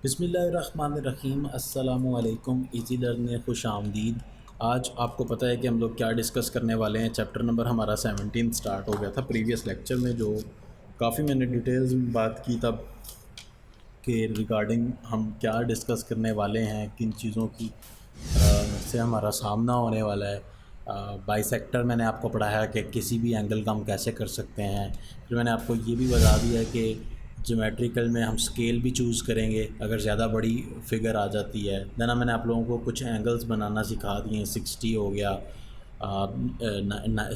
बिस्मिल्लाहिर्रहमानिर्रहीम अस्सलामुअलैकुम। Easy learn में खुश आमदीद। आज आपको पता है कि हम लोग क्या डिस्कस करने वाले हैं। चैप्टर नंबर हमारा 17 स्टार्ट हो गया था प्रीवियस लेक्चर में, जो काफ़ी मैंने डिटेल्स में बात की तब के रिगार्डिंग हम क्या डिस्कस करने वाले हैं, किन चीज़ों की से हमारा सामना होने वाला है। बाइसेक्टर मैंने आपको पढ़ाया कि किसी भी एंगल का हम कैसे कर सकते हैं। फिर मैंने आपको ये भी बता दिया कि ज्योमेट्रिकल में हम स्केल भी चूज़ करेंगे अगर ज़्यादा बड़ी फिगर आ जाती है। देन मैंने आप लोगों को कुछ एंगल्स बनाना सिखा दिए। 60 हो गया,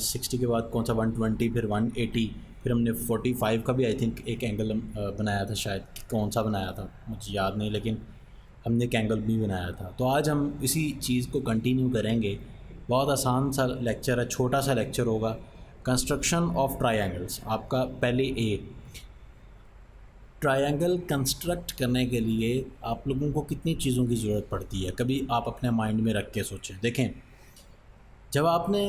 60 के बाद कौन सा 120, फिर 180, फिर हमने 45 का भी आई थिंक एक एंगल बनाया था, शायद कौन सा बनाया था मुझे याद नहीं, लेकिन हमने एक एंगल भी बनाया था। तो आज हम इसी चीज़ को कंटिन्यू करेंगे। बहुत आसान सा लेक्चर है, छोटा सा लेक्चर होगा। कंस्ट्रक्शन ऑफ ट्रायंगल्स आपका पहले ए। ट्रायंगल कंस्ट्रक्ट करने के लिए आप लोगों को कितनी चीज़ों की ज़रूरत पड़ती है, कभी आप अपने माइंड में रख के सोचें। देखें, जब आपने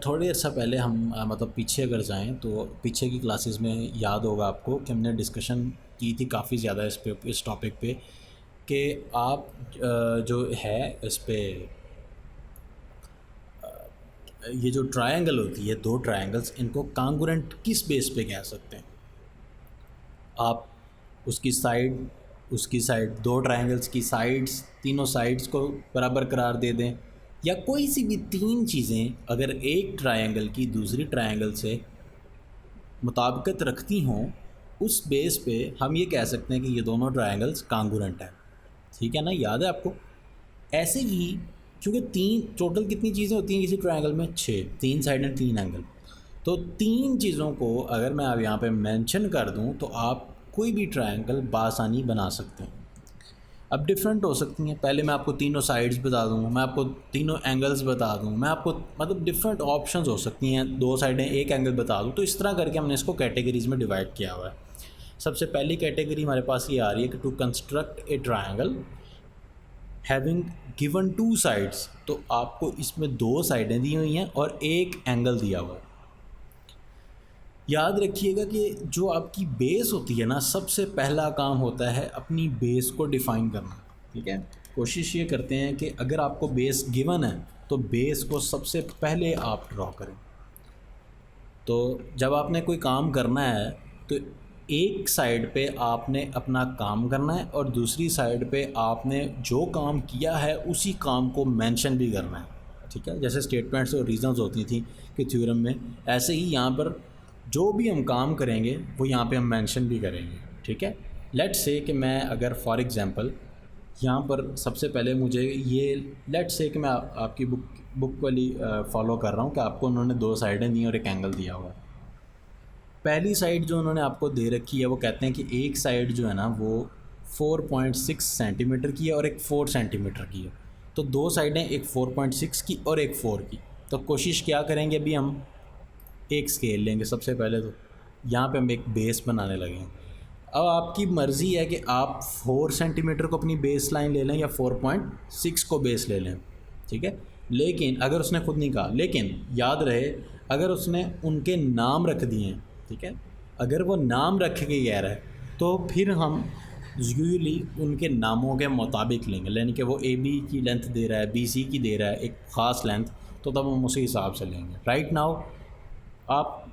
थोड़े अर्सा पहले हम मतलब पीछे अगर जाएं तो पीछे की क्लासेस में याद होगा आपको कि हमने डिस्कशन की थी काफ़ी ज़्यादा इस टॉपिक पे कि आप जो है इस पे ये जो ट्रायंगल होती है, दो ट्रायंगल्स, इनको कांग्रुएंट किस बेस पे कह सकते हैं। आप उसकी साइड दो ट्रायंगल्स की साइड्स, तीनों साइड्स को बराबर करार दे दें, या कोई सी भी तीन चीज़ें अगर एक ट्रायंगल की दूसरी ट्रायंगल से मुताबिकत रखती हों, उस बेस पे हम ये कह सकते हैं कि ये दोनों ट्रायंगल्स कांग्रुएंट हैं। ठीक है ना, याद है आपको। ऐसे ही क्योंकि तीन टोटल कितनी चीज़ें होती हैं किसी ट्रायंगल में, 6, तीन साइड एंड तीन एंगल। तो तीन चीज़ों को अगर मैं अब यहाँ पे मेंशन कर दूँ तो आप कोई भी ट्रायंगल बासानी बना सकते हैं। अब डिफरेंट हो सकती हैं, पहले मैं आपको तीनों साइड्स बता दूँ, मैं आपको तीनों एंगल्स बता दूँ, मैं आपको मतलब डिफरेंट ऑप्शंस हो सकती हैं, दो साइडें एक एंगल बता दूँ। तो इस तरह करके हमने इसको कैटेगरीज़ में डिवाइड किया हुआ है। सबसे पहली कैटेगरी हमारे पास ये आ रही है कि to construct a triangle having given two sides. तो आपको इसमें दो साइडें दी हुई हैं और एक एंगल दिया हुआ है। याद रखिएगा कि जो आपकी बेस होती है ना, सबसे पहला काम होता है अपनी बेस को डिफ़ाइन करना। ठीक है, कोशिश ये करते हैं कि अगर आपको बेस गिवन है तो बेस को सबसे पहले आप ड्रॉ करें। तो जब आपने कोई काम करना है तो एक साइड पे आपने अपना काम करना है और दूसरी साइड पे आपने जो काम किया है उसी काम को मेंशन भी करना है। ठीक है, जैसे स्टेटमेंट्स और रीजंस होती थी कि थ्योरम में, ऐसे ही यहाँ पर जो भी हम काम करेंगे वो यहाँ पे हम मेंशन भी करेंगे। ठीक है, लेट्स से कि मैं अगर फॉर एग्जांपल यहाँ पर सबसे पहले मुझे ये लेट्स से कि मैं आपकी बुक वाली फॉलो कर रहा हूँ कि आपको उन्होंने दो साइडें दी और एक एंगल दिया हुआ है। पहली साइड जो उन्होंने आपको दे रखी है वो कहते हैं कि एक साइड जो है ना वो 4.6 सेंटीमीटर की है और एक 4 सेंटीमीटर की है। तो दो साइडें, एक 4.6 की और एक 4 की। तो कोशिश क्या करेंगे, अभी हम एक स्केल लेंगे सबसे पहले। तो यहाँ पे हम एक बेस बनाने लगे हैं। अब आपकी मर्ज़ी है कि आप 4 सेंटीमीटर को अपनी बेस लाइन ले लें या 4.6 को बेस ले लें। ठीक है, लेकिन अगर उसने खुद नहीं कहा, लेकिन याद रहे अगर उसने उनके नाम रख दिए हैं, ठीक है, अगर वो नाम रख के कह रहा है तो फिर हम यूजली उनके नामों के मुताबिक लेंगे। यानी कि वो ए बी की लेंथ दे रहा है, बी सी की दे रहा है एक ख़ास लेंथ, तो तब हम उसी हिसाब से लेंगे। राइट नाउ आप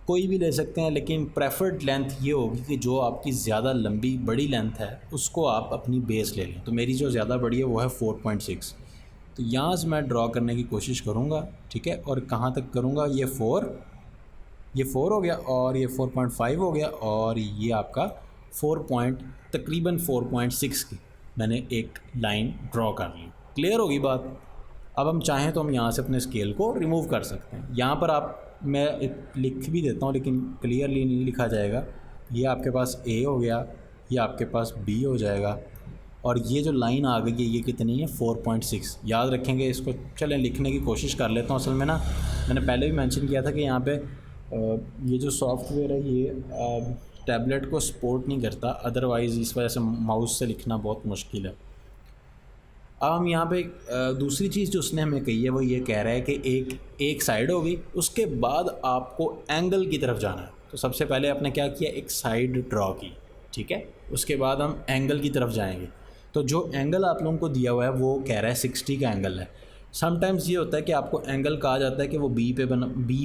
कोई भी ले सकते हैं, लेकिन प्रेफर्ड लेंथ ये होगी कि जो आपकी ज़्यादा लंबी बड़ी लेंथ है उसको आप अपनी बेस ले लें। तो मेरी जो ज़्यादा बड़ी है वो है 4.6। तो यहाँ से मैं ड्रॉ करने की कोशिश करूँगा। ठीक है, और कहाँ तक करूँगा, ये 4 हो गया और ये 4.5 हो गया और ये आपका तकरीबन 4.6 की मैंने एक लाइन ड्रॉ कर ली। क्लियर होगी बात। अब हम चाहें तो हम यहाँ से अपने स्केल को रिमूव कर सकते हैं। यहाँ पर आप मैं लिख भी देता हूँ लेकिन क्लियरली नहीं लिखा जाएगा। ये आपके पास ए हो गया, ये आपके पास बी हो जाएगा, और ये जो लाइन आ गई है ये कितनी है, 4.6। याद रखेंगे इसको। चलें लिखने की कोशिश कर लेता हूँ। असल में ना मैंने पहले भी मेंशन किया था कि यहाँ पे ये जो सॉफ्टवेयर है ये टैबलेट को सपोर्ट नहीं करता, अदरवाइज़ इस वजह से माउस से लिखना बहुत मुश्किल है। अब हम यहाँ पे दूसरी चीज़ जो उसने हमें कही है वो ये कह रहा है कि एक साइड होगी, उसके बाद आपको एंगल की तरफ जाना है। तो सबसे पहले आपने क्या किया, एक साइड ड्रॉ की। ठीक है, उसके बाद हम एंगल की तरफ जाएंगे। तो जो एंगल आप लोगों को दिया हुआ है वो कह रहा है 60 का एंगल है। समटाइम्स ये होता है कि आपको एंगल कहा जाता है कि वो बी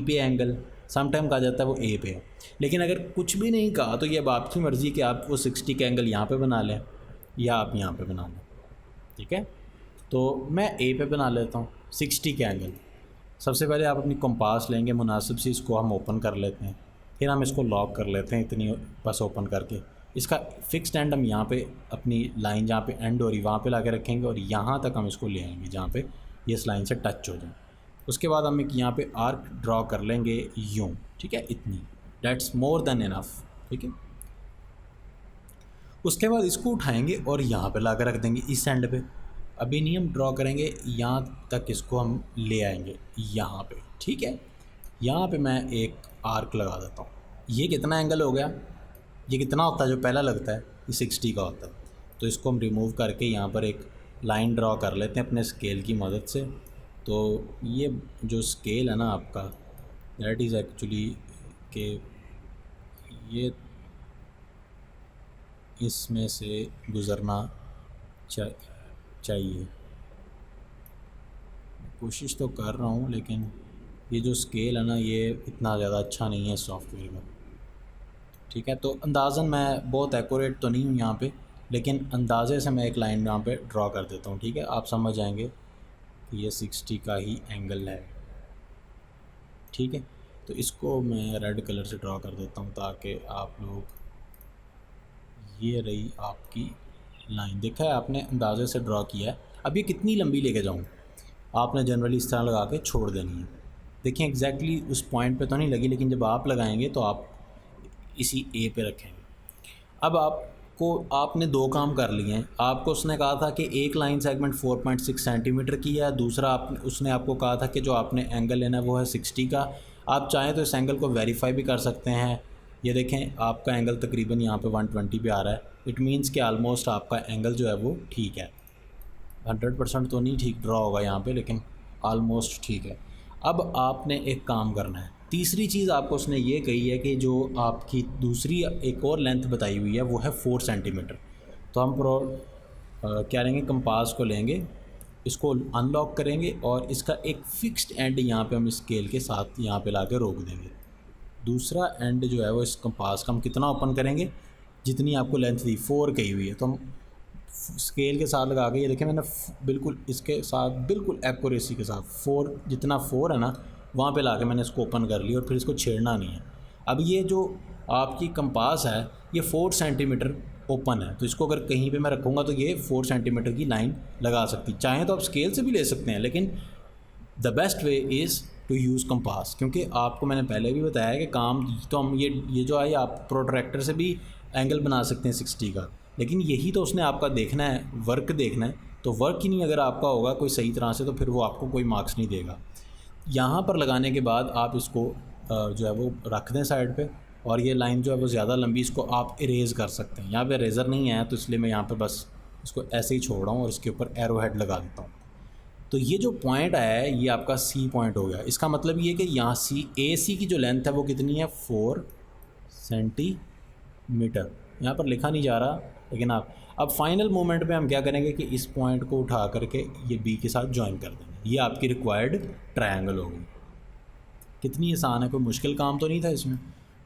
पे एंगल, समटाइम कहा जाता है वो ए पे है। लेकिन अगर कुछ भी नहीं कहा तो ये अब आपकी मर्ज़ी कि आप वो 60 का एंगल यहाँ पे बना लें या आप यहाँ पे बना लें, ठीक है। तो मैं ए पे बना लेता हूँ 60 का एंगल। सबसे पहले आप अपनी कंपास लेंगे मुनासिब से, इसको हम ओपन कर लेते हैं, फिर हम इसको लॉक कर लेते हैं इतनी बस ओपन करके। इसका फिक्स्ड एंड हम यहाँ पे अपनी लाइन जहाँ पे एंड हो रही वहाँ पे ला के रखेंगे और यहाँ तक हम इसको ले आएंगे जहाँ पे ये इस लाइन से टच हो जाए। उसके बाद हम एक यहाँ पे आर्क ड्रॉ कर लेंगे यूँ, ठीक है, इतनी, डेट्स मोर देन इनफ, ठीक है। उसके बाद इसको उठाएंगे और यहाँ पे ला कर रख देंगे इस एंड पे। अभी नहीं हम ड्रॉ करेंगे, यहाँ तक इसको हम ले आएंगे यहाँ पे, ठीक है। यहाँ पे मैं एक आर्क लगा देता हूँ। ये कितना एंगल हो गया, ये कितना होता है जो पहला लगता है, ये 60 का होता है। तो इसको हम रिमूव करके यहाँ पर एक लाइन ड्रॉ कर लेते हैं अपने स्केल की मदद से। तो ये जो स्केल है ना आपका, दैट इज़ एक्चुअली कि ये इसमें से गुज़रना चाहिए। कोशिश तो कर रहा हूँ लेकिन ये जो स्केल है ना ये इतना ज़्यादा अच्छा नहीं है सॉफ्टवेयर का, ठीक है। तो अंदाज़न मैं बहुत एक्यूरेट तो नहीं हूँ यहाँ पे, लेकिन अंदाज़े से मैं एक लाइन यहाँ पे ड्रॉ कर देता हूँ, ठीक है। आप समझ आएंगे कि ये 60 का ही एंगल है, ठीक है। तो इसको मैं रेड कलर से ड्रॉ कर देता हूँ ताकि आप लोग, ये रही आपकी लाइन, देखा है आपने अंदाज़े से ड्रॉ किया है। अब ये कितनी लंबी लेके जाऊँ, आपने जनरली इस तरह लगा के छोड़ देनी है। देखिए एग्जैक्टली उस पॉइंट पे तो नहीं लगी, लेकिन जब आप लगाएंगे तो आप इसी ए पे रखेंगे। अब आपने दो काम कर लिए हैं। आपको उसने कहा था कि एक लाइन सेगमेंट 4.6 सेंटीमीटर की है, दूसरा उसने आपको कहा था कि जो आपने एंगल लेना है वो है 60 का। आप चाहें तो इस एंगल को वेरीफाई भी कर सकते हैं। ये देखें आपका एंगल तकरीबन यहाँ पे 120 पे आ रहा है। इट मीन्स कि आलमोस्ट आपका एंगल जो है वो ठीक है। 100% तो नहीं ठीक ड्रॉ होगा यहाँ पे, लेकिन आलमोस्ट ठीक है। अब आपने एक काम करना है। तीसरी चीज़ आपको उसने ये कही है कि जो आपकी दूसरी एक और लेंथ बताई हुई है वो है 4 सेंटीमीटर। तो हम क्या लेंगे, कंपास को लेंगे, इसको अनलॉक करेंगे और इसका एक फ़िक्स्ड एंड यहाँ पे हम स्केल के साथ यहाँ पे ला के रोक देंगे। दूसरा एंड जो है वो इस कंपास का हम कितना ओपन करेंगे, जितनी आपको लेंथ दी 4 कही हुई है, तो हम स्केल के साथ लगा के, ये देखें मैंने बिल्कुल इसके साथ बिल्कुल एक्यूरेसी के साथ 4, जितना 4 है ना वहाँ पे लाके मैंने इसको ओपन कर लिया और फिर इसको छेड़ना नहीं है। अब ये जो आपकी कंपास है ये 4 सेंटीमीटर ओपन है, तो इसको अगर कहीं पे मैं रखूँगा तो ये 4 सेंटीमीटर की लाइन लगा सकती। चाहें तो आप स्केल से भी ले सकते हैं, लेकिन the best way is to use compass, क्योंकि आपको मैंने पहले भी बताया कि काम तो हम ये जो है आप प्रोट्रैक्टर से भी एंगल बना सकते हैं 60 का, लेकिन यही तो उसने आपका देखना है, वर्क देखना है। तो वर्क ही नहीं अगर आपका होगा कोई सही तरह से, तो फिर वो आपको कोई मार्क्स नहीं देगा। यहाँ पर लगाने के बाद आप इसको जो है वो रख दें साइड पे, और ये लाइन जो है वो ज़्यादा लंबी, इसको आप इरेज़ कर सकते हैं। यहाँ पे इरेज़र नहीं है तो इसलिए मैं यहाँ पे बस इसको ऐसे ही छोड़ रहा हूँ और इसके ऊपर एरो हेड लगा देता हूँ। तो ये जो पॉइंट आया है ये आपका सी पॉइंट हो गया। इसका मतलब ये कि यहाँ AC की जो लेंथ है वो कितनी है, 4 सेंटीमीटर। यहाँ पर लिखा नहीं जा रहा, लेकिन आप अब फाइनल मोमेंट पे हम क्या करेंगे कि इस पॉइंट को उठा करके ये बी के साथ ज्वाइन कर देंगे। ये आपकी रिक्वायर्ड ट्रायंगल होगी। कितनी आसान है, कोई मुश्किल काम तो नहीं था इसमें।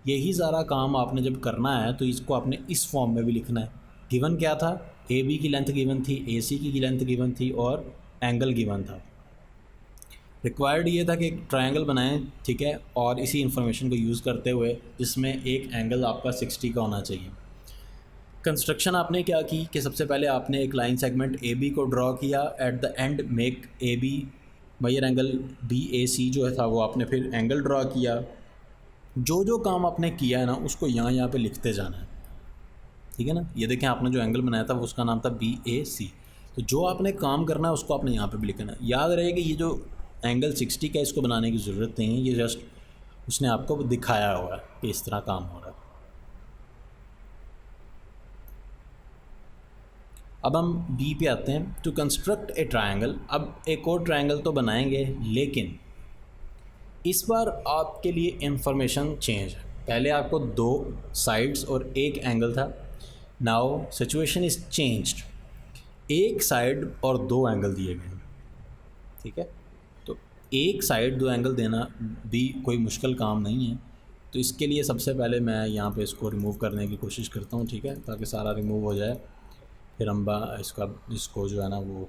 यही सारा काम आपने जब करना है तो इसको आपने इस फॉर्म में भी लिखना है। गिवन क्या था, AB की लेंथ गिवन थी, AC की लेंथ गिवन थी और एंगल गिवन था। रिक्वायर्ड ये था कि एक ट्रायंगल बनाएं, ठीक है, और इसी इंफॉर्मेशन को यूज़ करते हुए जिसमें एक एंगल आपका 60 का होना चाहिए। कंस्ट्रक्शन आपने क्या की कि सबसे पहले आपने एक लाइन सेगमेंट AB को ड्रॉ किया, at the end make AB measure angle BAC जो है था वो आपने फिर एंगल ड्रॉ किया। जो काम आपने किया है ना उसको यहाँ पे लिखते जाना है, ठीक है ना। ये देखें आपने जो एंगल बनाया था उसका नाम था BAC। तो जो आपने काम करना है उसको आपने यहाँ पे भी लिखना है। याद रहे कि ये जो एंगल 60 का इसको बनाने की ज़रूरत नहीं है, ये जस्ट उसने आपको दिखाया हुआ है कि इस तरह काम हो रहा है। अब हम B पे आते हैं, टू कंस्ट्रक्ट ए ट्रायंगल। अब एक और ट्रायंगल तो बनाएंगे, लेकिन इस बार आपके लिए इंफॉर्मेशन चेंज है। पहले आपको 2 साइड्स और एक एंगल था, नाउ सिचुएशन इज़ चेंज्ड। एक साइड और दो एंगल दिए गए हैं, ठीक है। तो एक साइड दो एंगल देना भी कोई मुश्किल काम नहीं है। तो इसके लिए सबसे पहले मैं यहाँ पे इसको रिमूव करने की कोशिश करता हूँ, ठीक है, ताकि सारा रिमूव हो जाए। फिर हम इसको जो है ना वो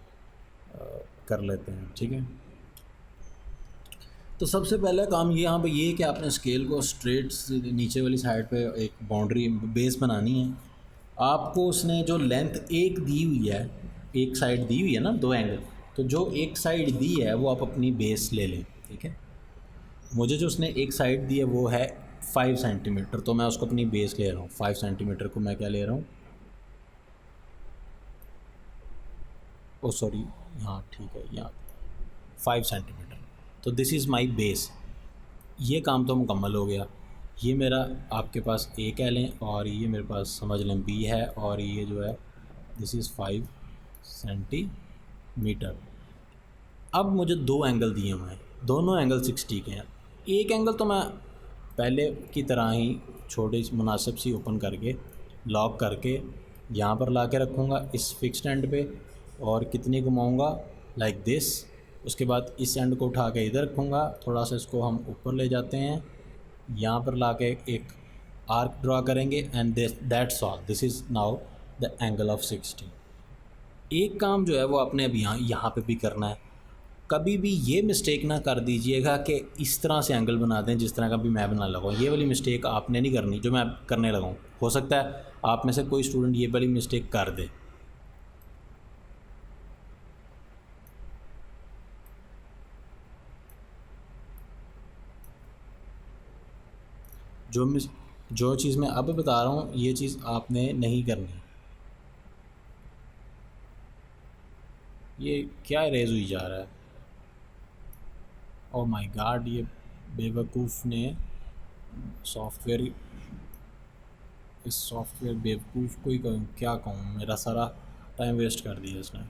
कर लेते हैं, ठीक है। तो सबसे पहला काम ये यहाँ पे ये है कि आपने स्केल को स्ट्रेट नीचे वाली साइड पे एक बाउंड्री बेस बनानी है। आपको उसने जो लेंथ एक दी हुई है, एक साइड दी हुई है ना, दो एंगल, तो जो एक साइड दी है वो आप अपनी बेस ले लें, ठीक है। मुझे जो उसने एक साइड दी है वो है 5 सेंटीमीटर, तो मैं उसको अपनी बेस ले रहा हूँ। 5 सेंटीमीटर को मैं क्या ले रहा हूँ, ओ सॉरी, हाँ ठीक है, यहाँ 5 सेंटीमीटर। तो दिस इज़ माई बेस। ये काम तो मुकम्मल हो गया। ये मेरा आपके पास ए कह लें और ये मेरे पास समझ लें बी है, और ये जो है दिस इज़ 5 सेंटीमीटर। अब मुझे दो एंगल दिए हुए हैं, दोनों एंगल 60 के हैं। एक एंगल तो मैं पहले की तरह ही छोटी मुनासिब सी ओपन करके लॉक करके यहाँ पर ला के रखूँगा इस फिक्स्ड एंड पे, और कितनी घुमाऊँगा लाइक दिस। उसके बाद इस एंड को उठा के इधर रखूँगा, थोड़ा सा इसको हम ऊपर ले जाते हैं, यहाँ पर ला के एक आर्क ड्रा करेंगे, and that's all. This is now the angle of 60। एक काम जो है वो आपने अब यहाँ पे भी करना है। कभी भी ये मिस्टेक ना कर दीजिएगा कि इस तरह से एंगल बना दें जिस तरह का भी मैं बना लगा हूँ। ये वाली मिस्टेक आपने नहीं करनी जो मैं करने लगा हूँ। हो सकता है आप में से कोई स्टूडेंट ये वाली मिस्टेक कर दे। जो चीज़ मैं अब बता रहा हूँ ये चीज़ आपने नहीं करनी। ये क्या इरेज हुई जा रहा है, ओह माय गॉड, ये बेवकूफ़ ने सॉफ्टवेयर, इस सॉफ्टवेयर बेवकूफ़ को ही कहूँ, क्या कहूँ, मेरा सारा टाइम वेस्ट कर दिया इसने।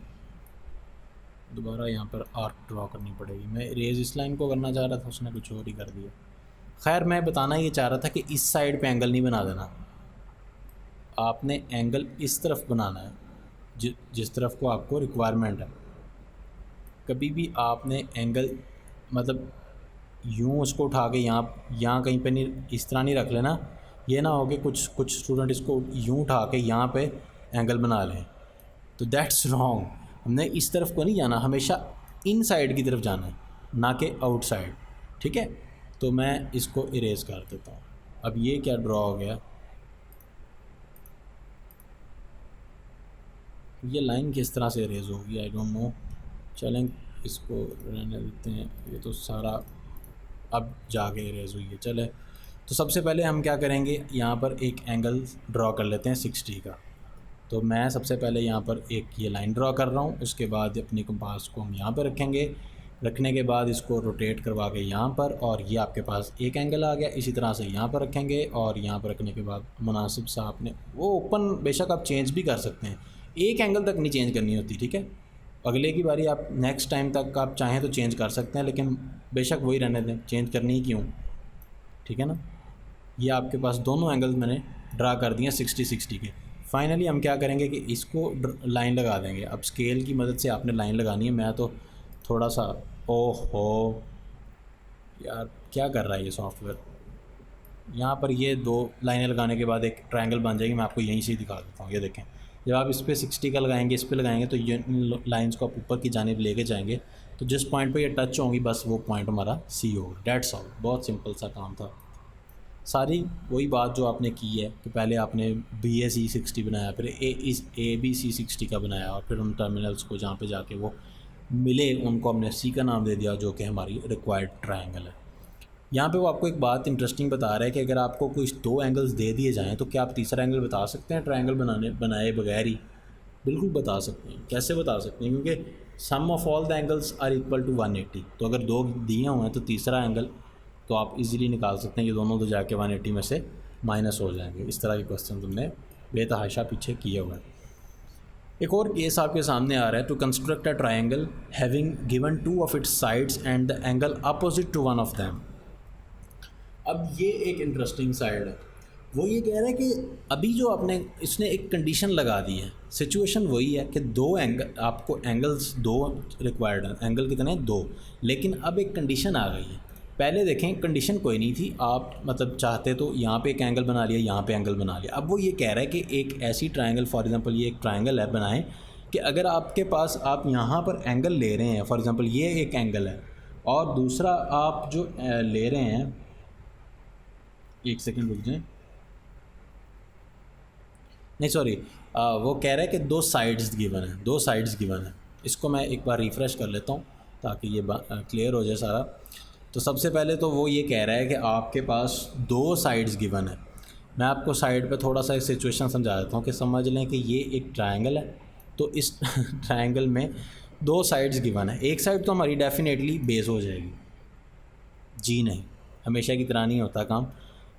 दोबारा यहाँ पर आर्क ड्रॉ करनी पड़ेगी। मैं इरेज इस लाइन को करना चाह रहा था, उसने कुछ और ही कर दिया। खैर मैं बताना ये चाह रहा था कि इस साइड पे एंगल नहीं बना देना, आपने एंगल इस तरफ बनाना है जिस तरफ को आपको रिक्वायरमेंट है। कभी भी आपने एंगल मतलब यूँ उसको उठा के यहाँ कहीं पे नहीं, इस तरह नहीं रख लेना। ये ना हो कि कुछ स्टूडेंट इसको यूँ उठा के यहाँ पे एंगल बना लें, तो दैट्स रॉन्ग। हमने इस तरफ को नहीं जाना, हमेशा इन साइड की तरफ जाना है, ना कि आउटसाइड, ठीक है। तो मैं इसको इरेज कर देता हूँ। अब ये क्या ड्रॉ हो गया, ये लाइन किस तरह से इरेज होगी आई डोंट नो। चलें इसको रहने देते हैं, ये तो सारा अब जाके इरेज हुई है। चले तो सबसे पहले हम क्या करेंगे, यहाँ पर एक एंगल ड्रॉ कर लेते हैं 60 का। तो मैं सबसे पहले यहाँ पर एक ये लाइन ड्रॉ कर रहा हूँ। उसके बाद अपनी कंपास को हम यहाँ पर रखेंगे, रखने के बाद इसको रोटेट करवा के यहाँ पर, और ये आपके पास एक एंगल आ गया। इसी तरह से यहाँ पर रखेंगे, और यहाँ पर रखने के बाद मुनासिब सा आपने वो ओपन, बेशक आप चेंज भी कर सकते हैं, एक एंगल तक नहीं चेंज करनी होती, ठीक है। अगले की बारी आप नेक्स्ट टाइम तक आप चाहें तो चेंज कर सकते हैं, लेकिन बेशक वही रहने दें, चेंज करनी ही क्यों, ठीक है ना। ये आपके पास दोनों एंगल्स मैंने ड्रा कर दिए 60-60 के। फाइनली हम क्या करेंगे कि इसको लाइन लगा देंगे। अब स्केल की मदद से आपने लाइन लगानी है। मैं तो थोड़ा सा, ओहो यार क्या कर रहा है ये सॉफ्टवेयर। यहाँ पर ये दो लाइनें लगाने के बाद एक ट्रायंगल बन जाएगी। मैं आपको यहीं से ही दिखा देता हूँ। ये देखें, जब आप इस पर 60 का लगाएंगे, इस पर लगाएंगे, तो ये लाइंस को आप ऊपर की जानिब लेके जाएंगे, तो जिस पॉइंट पे ये टच होंगी बस वो पॉइंट हमारा सी होगा। That's all. बहुत सिंपल सा काम था। सारी वही बात जो आपने की है कि पहले आपने BAC 60 बनाया, फिर ABC 60 का बनाया, और फिर उन टर्मिनल्स को जहाँ पे जाके वो मिले उनको हमने C का नाम दे दिया, जो कि हमारी रिक्वायर्ड ट्रायंगल है। यहाँ पे वो आपको एक बात इंटरेस्टिंग बता रहा है कि अगर आपको कोई दो एंगल्स दे दिए जाएँ तो क्या आप तीसरा एंगल बता सकते हैं ट्रायंगल बनाए बगैर ही? बिल्कुल बता सकते हैं। कैसे बता सकते हैं? क्योंकि sum of all the angles are equal to 180। तो अगर दो दिए हुए हैं तो तीसरा एंगल तो आप इजीली निकाल सकते हैं। ये दोनों तो जाके 180 में से माइनस हो जाएंगे। इस तरह के क्वेश्चन तुमने बेतहाशा पीछे किए हुए हैं। एक और केस आपके सामने आ रहा है, to construct a triangle having given 2 of its sides and the angle opposite to one of them. अब ये एक इंटरेस्टिंग साइड है। वो ये कह रहा है कि अभी जो आपने इसने एक कंडीशन लगा दी है, सिचुएशन वही है कि दो एंगल, आपको एंगल्स दो रिक्वायर्ड हैं, एंगल कितने हैं, दो, लेकिन अब एक कंडीशन आ गई है। पहले देखें कंडीशन कोई नहीं थी, आप मतलब चाहते तो यहाँ पे एक एंगल बना लिया, यहाँ पे एंगल बना लिया। अब वो ये कह रहा है कि एक ऐसी ट्रायंगल, फॉर एग्जांपल ये एक ट्रायंगल है, बनाएं कि अगर आपके पास आप यहाँ पर एंगल ले रहे हैं, फॉर एग्जांपल ये एक एंगल है, और दूसरा आप जो ले रहे हैं, एक सेकेंड रुक जाएँ, नहीं सॉरी, वो कह रहा है कि दो साइड्स गिवन है, दो साइड्स गिवन है। इसको मैं एक बार रिफ़्रेश कर लेता हूँ ताकि ये क्लियर हो जाए सारा। तो सबसे पहले तो वो ये कह रहा है कि आपके पास दो साइड्स गिवन है। मैं आपको साइड पे थोड़ा सा एक सिचुएशन समझा देता हूँ कि समझ लें कि ये एक ट्रायंगल है, तो इस ट्रायंगल में दो साइड्स गिवन है। एक साइड तो हमारी डेफिनेटली बेस हो जाएगी, जी नहीं, हमेशा की तरह नहीं होता काम।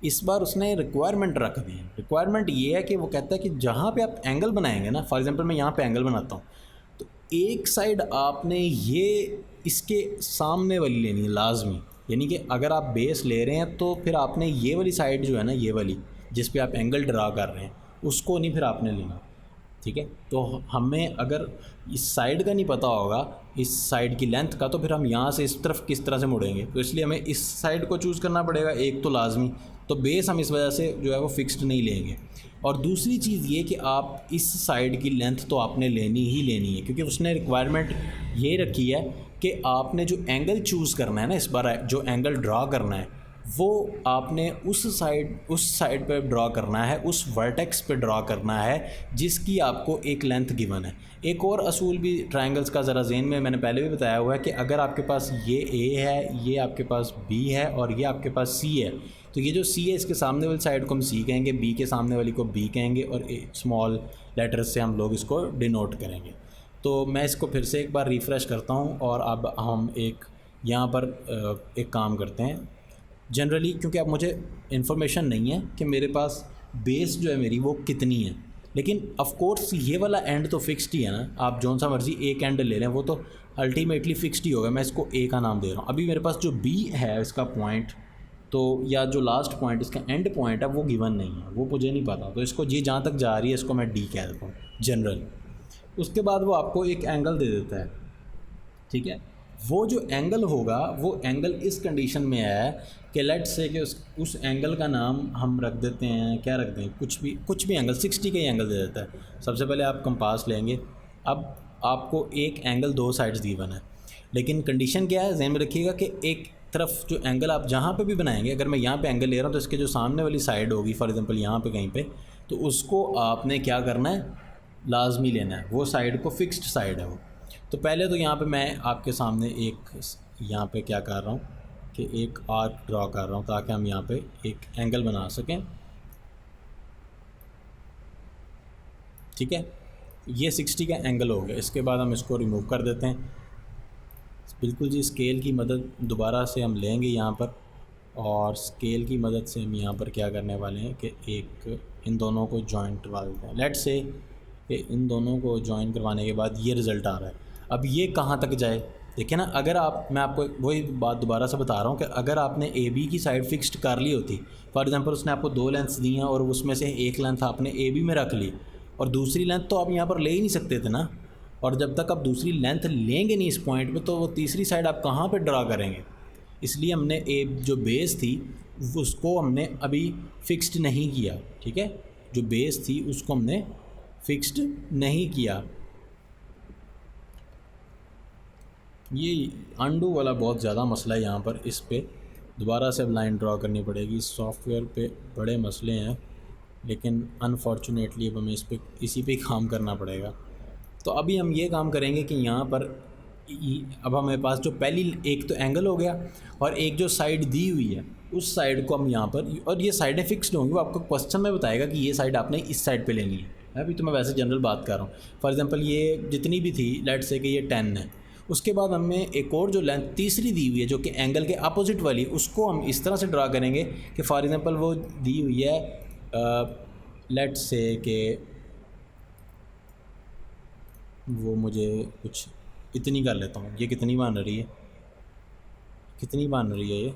इस बार उसने रिक्वायरमेंट रख दी है। रिक्वायरमेंट ये है कि वो कहता है कि जहाँ पे आप एंगल बनाएंगे ना, फॉर एग्जांपल मैं यहाँ पे एंगल बनाता हूँ, तो एक साइड आपने ये इसके सामने वाली लेनी है लाजमी। यानी कि अगर आप बेस ले रहे हैं तो फिर आपने ये वाली साइड जो है ना, ये वाली जिस पे आप एंगल ड्रा कर रहे हैं, उसको नहीं फिर आपने लेना, ठीक है। तो हमें अगर इस साइड का नहीं पता होगा, इस साइड की लेंथ का, तो फिर हम यहाँ से इस तरफ किस तरह से मुड़ेंगे, तो इसलिए हमें इस साइड को चूज़ करना पड़ेगा एक तो लाजमी। तो बेस हम इस वजह से जो है वो फिक्स्ड नहीं लेंगे। और दूसरी चीज़ ये कि आप इस साइड की लेंथ तो आपने लेनी ही लेनी है, क्योंकि उसने रिक्वायरमेंट ये रखी है कि आपने जो एंगल चूज़ करना है ना, इस बार जो एंगल ड्रा करना है वो आपने उस साइड पे ड्रा करना है, उस वर्टेक्स पे ड्रा करना है जिसकी आपको एक लेंथ गिवन है। एक और असूल भी ट्रायंगल्स का ज़रा ज़हन में मैंने पहले भी बताया हुआ है कि अगर आपके पास ये ए है, ये आपके पास बी है और ये आपके पास सी है, तो ये जो सी है इसके सामने वाली साइड को हम सी कहेंगे, बी के सामने वाली को बी कहेंगे, और स्मॉल लेटर्स से हम लोग इसको डिनोट करेंगे। तो मैं इसको फिर से एक बार रिफ़्रेश करता हूँ, और अब हम एक यहाँ पर एक काम करते हैं। जनरली क्योंकि अब मुझे इन्फॉर्मेशन नहीं है कि मेरे पास बेस जो है मेरी वो कितनी है, लेकिन ऑफ कोर्स ये वाला एंड तो फिक्स्ड ही है ना, आप जौन सा मर्जी एक एंड ले लें वो तो अल्टीमेटली फिक्स्ड ही होगा। मैं इसको ए का नाम दे रहा हूँ। अभी मेरे पास जो बी है इसका पॉइंट, तो या जो लास्ट पॉइंट इसका एंड पॉइंट है वो गिवन नहीं है, वो मुझे नहीं पता, तो इसको जी जहाँ तक जा रही है इसको मैं डी कह देता हूँ जनरल। उसके बाद वो आपको एक एंगल दे देता है, ठीक है। वो जो एंगल होगा वो एंगल इस कंडीशन में है कि लेट्स से कि उस एंगल का नाम हम रख देते हैं, क्या रख दें, कुछ भी एंगल, 60 का ही एंगल दे देता है। सबसे पहले आप कंपास लेंगे। अब आपको एक एंगल दो साइड्स गिवन है, लेकिन कंडीशन क्या है, ज़हन में रखिएगा कि एक तरफ जो एंगल आप जहाँ पे भी बनाएंगे, अगर मैं यहाँ पे एंगल ले रहा हूँ तो इसके जो सामने वाली साइड होगी, फॉर एग्जांपल यहाँ पे कहीं पे, तो उसको आपने क्या करना है, लाजमी लेना है, वो साइड को फिक्स्ड साइड है वो। तो पहले तो यहाँ पे मैं आपके सामने एक यहाँ पे क्या कर रहा हूँ कि एक आर्क ड्रॉ कर रहा हूँ ताकि हम यहाँ पे एक एंगल बना सकें, ठीक है। ये 60 का एंगल हो गया। इसके बाद हम इसको रिमूव कर देते हैं। बिल्कुल जी, स्केल की मदद दोबारा से हम लेंगे यहाँ पर, और स्केल की मदद से हम यहाँ पर क्या करने वाले हैं कि एक इन दोनों को जॉइंट करवा देते हैं। लेट्स से कि इन दोनों को जॉइन करवाने के बाद ये रिज़ल्ट आ रहा है। अब ये कहाँ तक जाए, देखिए ना, अगर मैं आपको वही बात दोबारा से बता रहा हूँ कि अगर आपने ए बी की साइड फिक्स्ड कर ली होती, फॉर एग्जांपल उसने आपको दो लेंथ्स दी हैं और उसमें से एक लेंथ आपने ए बी में रख ली, और दूसरी लेंथ तो आप यहाँ पर ले ही नहीं सकते थे ना। और जब तक आप दूसरी लेंथ लेंगे नहीं इस पॉइंट पे, तो वो तीसरी साइड आप कहाँ पे ड्रा करेंगे। इसलिए हमने ए जो बेस थी उसको हमने अभी फिक्स्ड नहीं किया, ठीक है। जो बेस थी उसको हमने फिक्स्ड नहीं किया। ये अंडू वाला बहुत ज़्यादा मसला है यहाँ पर, इस पे दोबारा से अब लाइन ड्रॉ करनी पड़ेगी। सॉफ्टवेयर पे बड़े मसले हैं, लेकिन अनफॉर्चुनेटली अब हमें इसी पे काम करना पड़ेगा। तो अभी हम ये काम करेंगे कि यहाँ पर अब हमारे पास जो पहली एक तो एंगल हो गया, और एक जो साइड दी हुई है उस साइड को हम यहाँ पर, और ये साइडें फिक्स्ड होंगी, वो आपको क्वेश्चन में बताएगा कि ये साइड आपने इस साइड पे लेनी है। अभी तो मैं वैसे जनरल बात कर रहा हूँ। फॉर एग्जांपल ये जितनी भी थी, लेट्स से कि ये 10 है, उसके बाद हमें एक और जो लेंथ तीसरी दी हुई है जो कि एंगल के अपोजिट वाली, उसको हम इस तरह से ड्रा करेंगे कि फॉर एग्जांपल वो दी हुई है, लेट्स से कि वो मुझे कुछ इतनी कर लेता हूँ। ये कितनी बन रही है, कितनी बन रही है ये,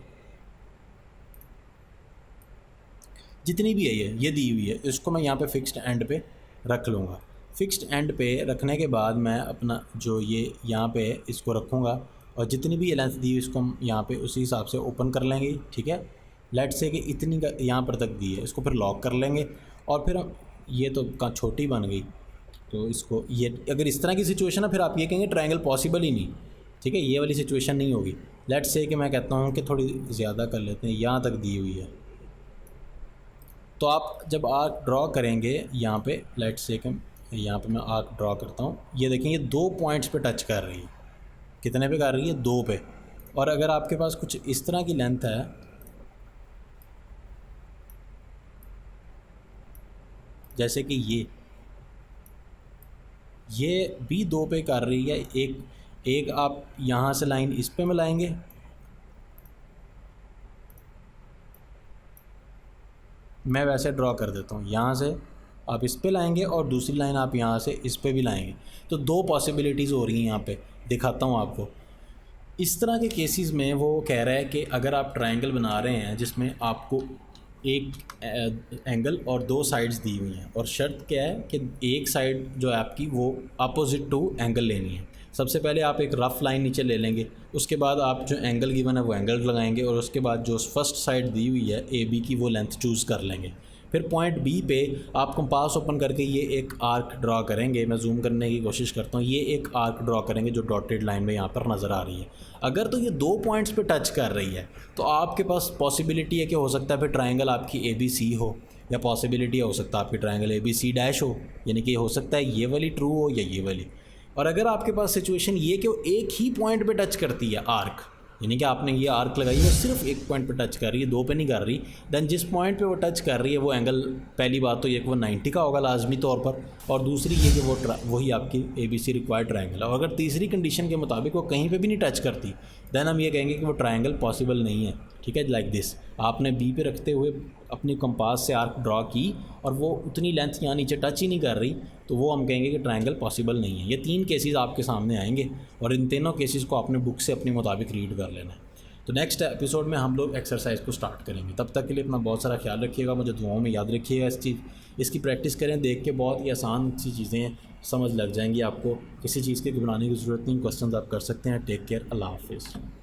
जितनी भी है ये दी हुई है, इसको मैं यहाँ पे फिक्स्ड एंड पे रख लूँगा। फिक्स्ड एंड पे रखने के बाद मैं अपना जो ये यहाँ पे इसको रखूँगा और जितनी भी ये लेंथ दी हुई इसको हम यहाँ पे उसी हिसाब से ओपन कर लेंगे, ठीक है। लेट्स से कि इतनी का यहाँ पर तक दी है, इसको फिर लॉक कर लेंगे और फिर ये तो का छोटी बन गई, तो इसको ये अगर इस तरह की सिचुएशन है फिर आप ये कहेंगे ट्रायंगल पॉसिबल ही नहीं, ठीक है, ये वाली सिचुएशन नहीं होगी। लेट्स से कि मैं कहता हूँ कि थोड़ी ज़्यादा कर लेते हैं, यहाँ तक दी हुई है, तो आप जब आर्क ड्रॉ करेंगे यहाँ पे, लेट्स से कि यहाँ पे मैं आर्क ड्रॉ करता हूँ, ये देखें ये 2 पॉइंट्स पे टच कर रही है। कितने पे कर रही है? 2 पे। और अगर आपके पास कुछ इस तरह की लेंथ है, जैसे कि ये भी 2 पे कर रही है, एक आप यहाँ से लाइन इस पे मिलाएंगे, मैं वैसे ड्रॉ कर देता हूँ, यहाँ से आप इस पे लाएंगे और दूसरी लाइन आप यहाँ से इस पे भी लाएंगे, तो 2 पॉसिबिलिटीज़ हो रही हैं यहाँ पे, दिखाता हूँ आपको। इस तरह के केसेस में वो कह रहा है कि अगर आप ट्रायंगल बना रहे हैं जिसमें आपको एक एंगल और 2 साइड्स दी हुई हैं, और शर्त क्या है कि एक साइड जो है आपकी वो अपोजिट टू एंगल लेनी है। सबसे पहले आप एक रफ़ लाइन नीचे ले लेंगे, उसके बाद आप जो एंगल गिवन है वो एंगल लगाएंगे और उसके बाद जो फर्स्ट साइड दी हुई है ए बी की वो लेंथ चूज़ कर लेंगे। फिर पॉइंट बी पे आप कंपास ओपन करके ये एक आर्क ड्रॉ करेंगे। मैं जूम करने की कोशिश करता हूँ, ये एक आर्क ड्रॉ करेंगे जो डॉटेड लाइन में यहाँ पर नज़र आ रही है। अगर तो ये 2 पॉइंट्स पे टच कर रही है तो आपके पास पॉसिबिलिटी है कि हो सकता है फिर ट्रायंगल आपकी ए बी सी हो, या पॉसिबिलिटी हो सकता है आपकी triangle A B C dash हो, यानी कि हो सकता है ये वाली ट्रू हो या ये वाली। और अगर आपके पास सिचुएशन ये कि वो एक ही पॉइंट पे टच करती है आर्क, यानी कि आपने ये आर्क लगाई है सिर्फ एक पॉइंट पे टच कर रही है, 2 पे नहीं कर रही, देन जिस पॉइंट पे वो टच कर रही है वो एंगल, पहली बात तो ये कि वो 90 का होगा लाजमी तौर पर, और दूसरी ये कि वो वही आपकी A B C required triangle है। और अगर तीसरी कंडीशन के मुताबिक वो कहीं पे भी नहीं टच करती, देन हम ये कहेंगे कि वो ट्रायंगल पॉसिबल नहीं है, ठीक है। लाइक दिस, आपने बी पे रखते हुए अपनी कंपास से आर्क ड्रॉ की और वो उतनी लेंथ यहाँ नीचे टच ही नहीं कर रही, तो वो हम कहेंगे कि ट्रायंगल पॉसिबल नहीं है। ये 3 केसेस आपके सामने आएंगे और इन तीनों केसेस को आपने बुक से अपने मुताबिक रीड कर लेना है। तो नेक्स्ट एपिसोड में हम लोग एक्सरसाइज को स्टार्ट करेंगे। तब तक के लिए अपना बहुत सारा ख्याल रखिएगा, मुझे दुआओं में याद रखिएगा। इसकी प्रैक्टिस करें, देख के बहुत ही आसान सी चीज़ें समझ लग जाएंगी आपको। किसी चीज़ के घबराने की ज़रूरत नहीं, क्वेश्चन आप कर सकते हैं। टेक केयर, अल्लाह हाफिज़।